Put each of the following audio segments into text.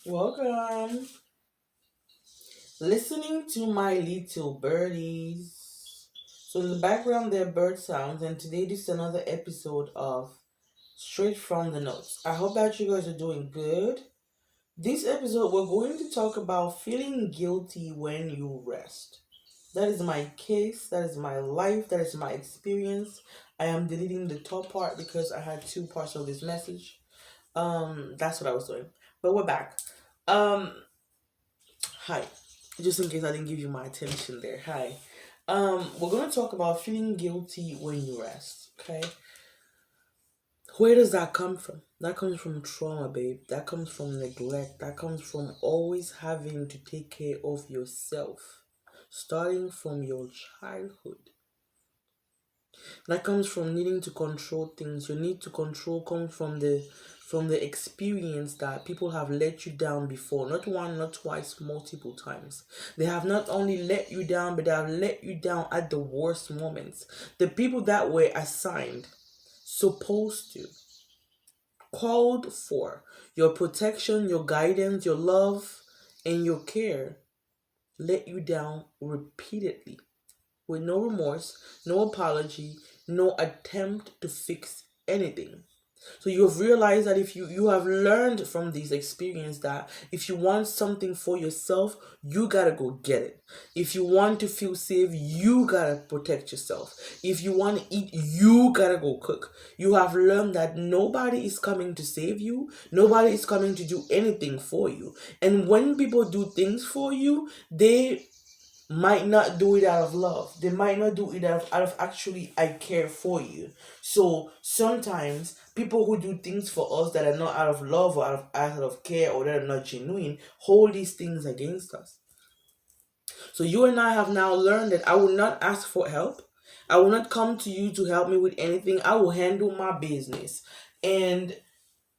Welcome. Listening to my little birdies. So in the background there are bird sounds, and today this is another episode of Straight from the Notes. I hope that you guys are doing good. This episode we're going to talk about feeling guilty when you rest. That is my case, that is my life, that is my experience. I am deleting the top part because I had two parts of this message. That's what I was doing. But we're back. Um Hi. Just in case I didn't give you my attention there. Hi. We're gonna talk about feeling guilty when you rest. Okay. Where does that come from? That comes from trauma, babe. That comes from neglect. That comes from always having to take care of yourself. Starting from your childhood. That comes from needing to control things. Your need to control comes from the experience that people have let you down before, not one, not twice, multiple times. They have not only let you down, but they have let you down at the worst moments. The people that were assigned, supposed to, called for your protection, your guidance, your love, and your care let you down repeatedly with no remorse, no apology, no attempt to fix anything. So you have realized that if you have learned from this experience that if you want something for yourself, you gotta go get it. If you want to feel safe, you gotta protect yourself. If you want to eat, you gotta go cook. You have learned that nobody is coming to save you, nobody is coming to do anything for you. And when people do things for you, they might not do it out of love. They might not do it out of actually I care for you. So sometimes people who do things for us that are not out of love or out of care or that are not genuine hold these things against us. So you and I have now learned that I will not ask for help. I will not come to you to help me with anything. I will handle my business. And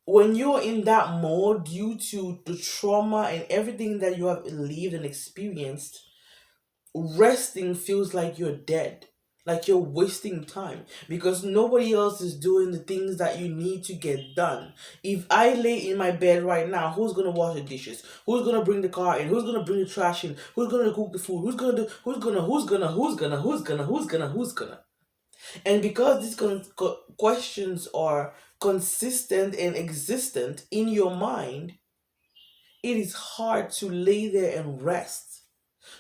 when you're in that mode due to the trauma and everything that you have lived and experienced, resting feels like you're dead, like you're wasting time because nobody else is doing the things that you need to get done. If I lay in my bed right now, who's gonna wash the dishes? Who's gonna bring the car in? Who's gonna bring the trash in? Who's gonna cook the food? Who's gonna? And because these questions are consistent and existent in your mind, it is hard to lay there and rest.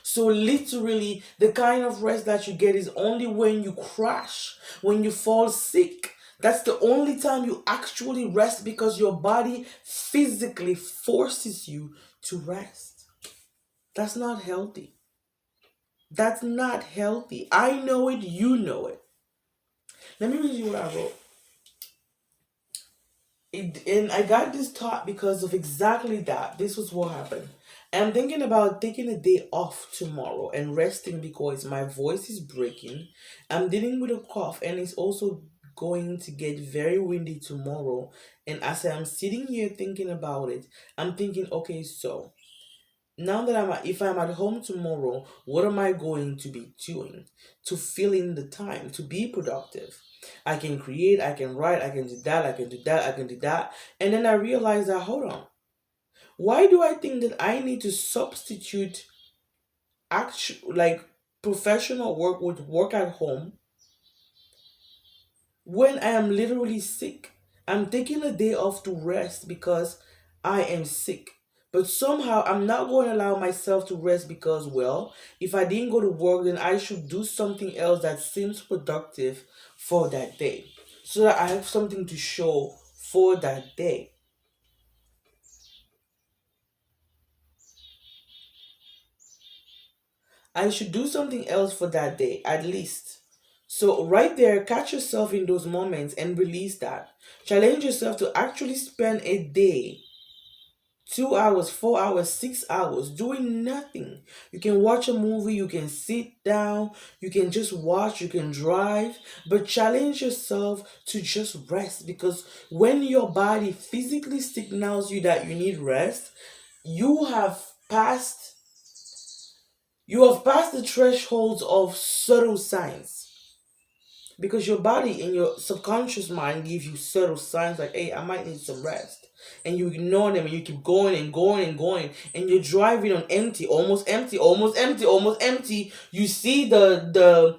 So literally, the kind of rest that you get is only when you crash, when you fall sick. That's the only time you actually rest because your body physically forces you to rest. That's not healthy. That's not healthy. I know it, you know it. Let me read you what I wrote. And I got this thought because of exactly that. This was what happened. I'm thinking about taking a day off tomorrow and resting because my voice is breaking. I'm dealing with a cough and it's also going to get very windy tomorrow. And as I'm sitting here thinking about it, I'm thinking, okay, so now that if I'm at home tomorrow, what am I going to be doing to fill in the time to be productive? I can create, I can write, I can do that, I can do that, I can do that. And then I realized that, hold on, why do I think that I need to substitute actual like professional work with work at home when I am literally sick? I'm taking a day off to rest because I am sick. But somehow I'm not going to allow myself to rest because, well, if I didn't go to work, then I should do something else that seems productive for that day so that I have something to show for that day. I should do something else for that day, at least. So, right there, catch yourself in those moments and release that. Challenge yourself to actually spend a day 2 hours, 4 hours, 6 hours doing nothing. You can watch a movie, you can sit down, you can just watch, you can drive, but challenge yourself to just rest because when your body physically signals you that you need rest, you have passed the thresholds of subtle signs because your body and your subconscious mind give you subtle signs like, hey, I might need some rest. and you ignore them and you keep going and going and going, and you're driving on empty, almost empty, almost empty, almost empty. You see the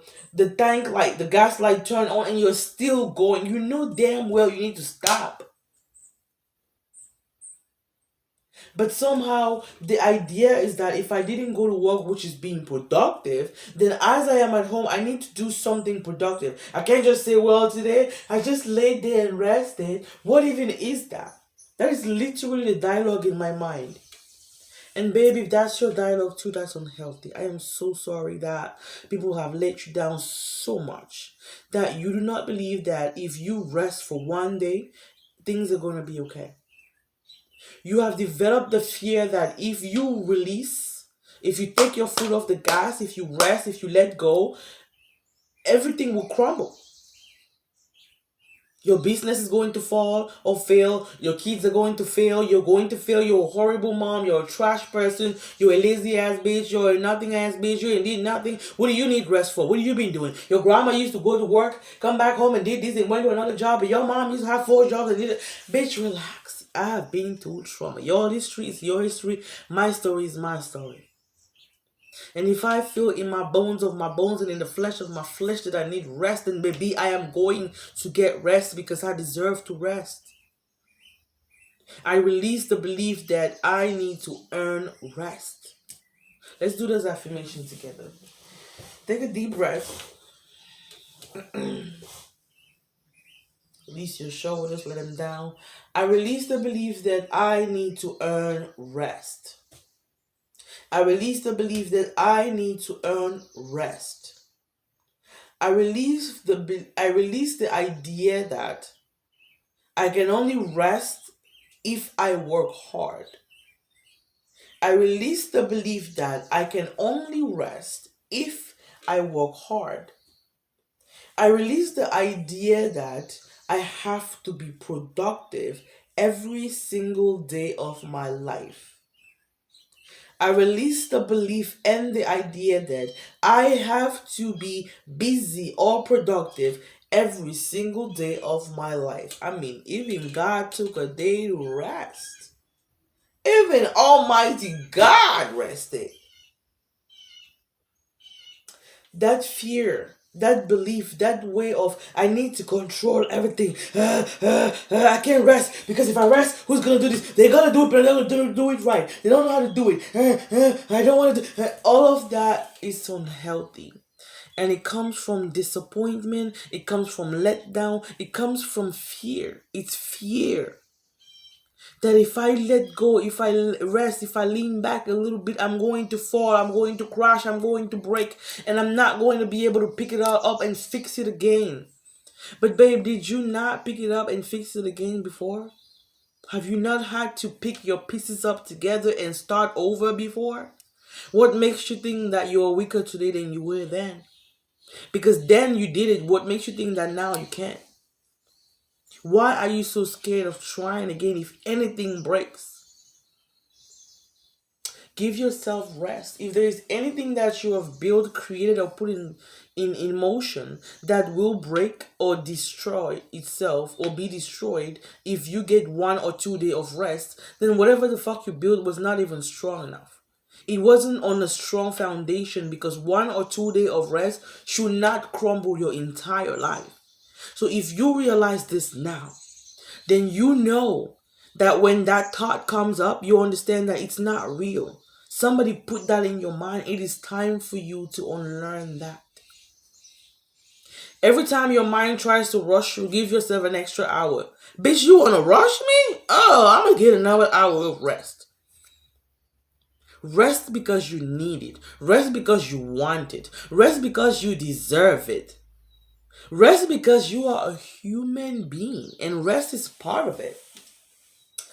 tank light, the gas light turn on, and you're still going. You know damn well you need to stop. But somehow the idea is that if I didn't go to work, which is being productive, then as I am at home, I need to do something productive. I can't just say, well, today I just laid there and rested. What even is that? That is literally the dialogue in my mind. And baby, if that's your dialogue too, that's unhealthy. I am so sorry that people have let you down so much that you do not believe that if you rest for one day, things are going to be okay. You have developed the fear that if you release, if you take your foot off the gas, if you rest, if you let go, everything will crumble. Your business is going to fall or fail. Your kids are going to fail. You're going to fail. You're a horrible mom. You're a trash person. You're a lazy ass bitch. You're a nothing ass bitch. You did nothing. What do you need rest for? What have you been doing? Your grandma used to go to work, come back home and did this and went to another job. But your mom used to have 4 jobs and did it. Bitch, relax. I have been through trauma. Your history is your history. My story is my story. And if I feel in my bones of my bones and in the flesh of my flesh that I need rest, then baby, I am going to get rest because I deserve to rest. I release the belief that I need to earn rest. Let's do this affirmation together. Take a deep breath. Release your shoulders, let them down. I release the belief that I need to earn rest. I release the belief that I need to earn rest. I release the idea that I can only rest if I work hard. I release the belief that I can only rest if I work hard. I release the idea that I have to be productive every single day of my life. I release the belief and the idea that I have to be busy or productive every single day of my life. I mean, even God took a day to rest. Even Almighty God rested. That fear, that belief, that way of I need to control everything. I can't rest because if I rest, who's gonna do this? They're gonna do it, but they're gonna do it right. They don't know how to do it. I don't want to do. All of that is unhealthy. And it comes from disappointment, it comes from letdown, it comes from fear. It's fear that if I let go, if I rest, if I lean back a little bit, I'm going to fall, I'm going to crash, I'm going to break, and I'm not going to be able to pick it all up and fix it again. But babe, did you not pick it up and fix it again before? Have you not had to pick your pieces up together and start over before? What makes you think that you're weaker today than you were then? Because then you did it. What makes you think that now you can't? Why are you so scared of trying again if anything breaks? Give yourself rest. If there is anything that you have built, created, or put in motion that will break or destroy itself or be destroyed if you get 1 or 2 days of rest, then whatever the fuck you built was not even strong enough. It wasn't on a strong foundation because 1 or 2 days of rest should not crumble your entire life. So if you realize this now, then you know that when that thought comes up, you understand that it's not real. Somebody put that in your mind. It is time for you to unlearn that. Every time your mind tries to rush you, give yourself an extra hour. Bitch, you want to rush me? Oh, I'm going to get another hour of rest. Rest because you need it. Rest because you want it. Rest because you deserve it. Rest because you are a human being and rest is part of it.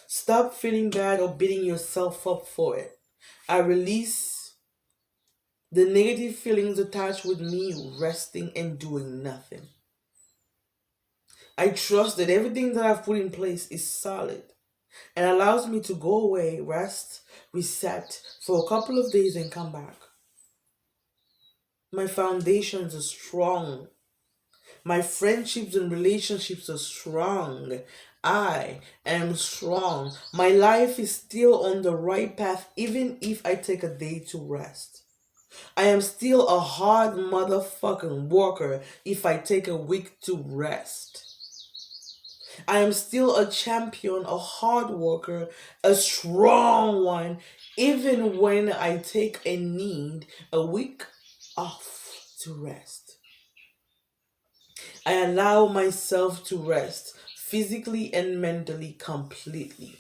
Stop feeling bad or beating yourself up for it. I release the negative feelings attached with me resting and doing nothing. I trust that everything that I've put in place is solid and allows me to go away, rest, reset for a couple of days and come back. My foundations are strong. My friendships and relationships are strong. I am strong. My life is still on the right path, even if I take a day to rest. I am still a hard motherfucking worker if I take a week to rest. I am still a champion, a hard worker, a strong one, even when I take and need a week off to rest. I allow myself to rest physically and mentally completely.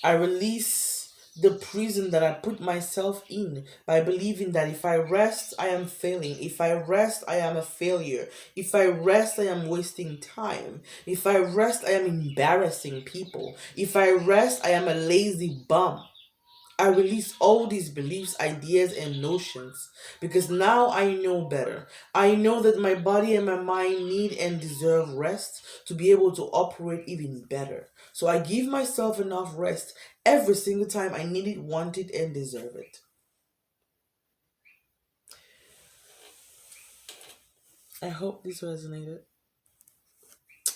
I release the prison that I put myself in by believing that if I rest, I am failing. If I rest, I am a failure. If I rest, I am wasting time. If I rest, I am embarrassing people. If I rest, I am a lazy bum. I release all these beliefs, ideas, and notions because now I know better. I know that my body and my mind need and deserve rest to be able to operate even better. So I give myself enough rest every single time I need it, want it, and deserve it. I hope this resonated.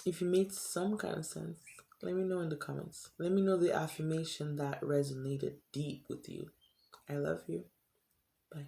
If it made some kind of sense, let me know in the comments. Let me know the affirmation that resonated deep with you. I love you. Bye.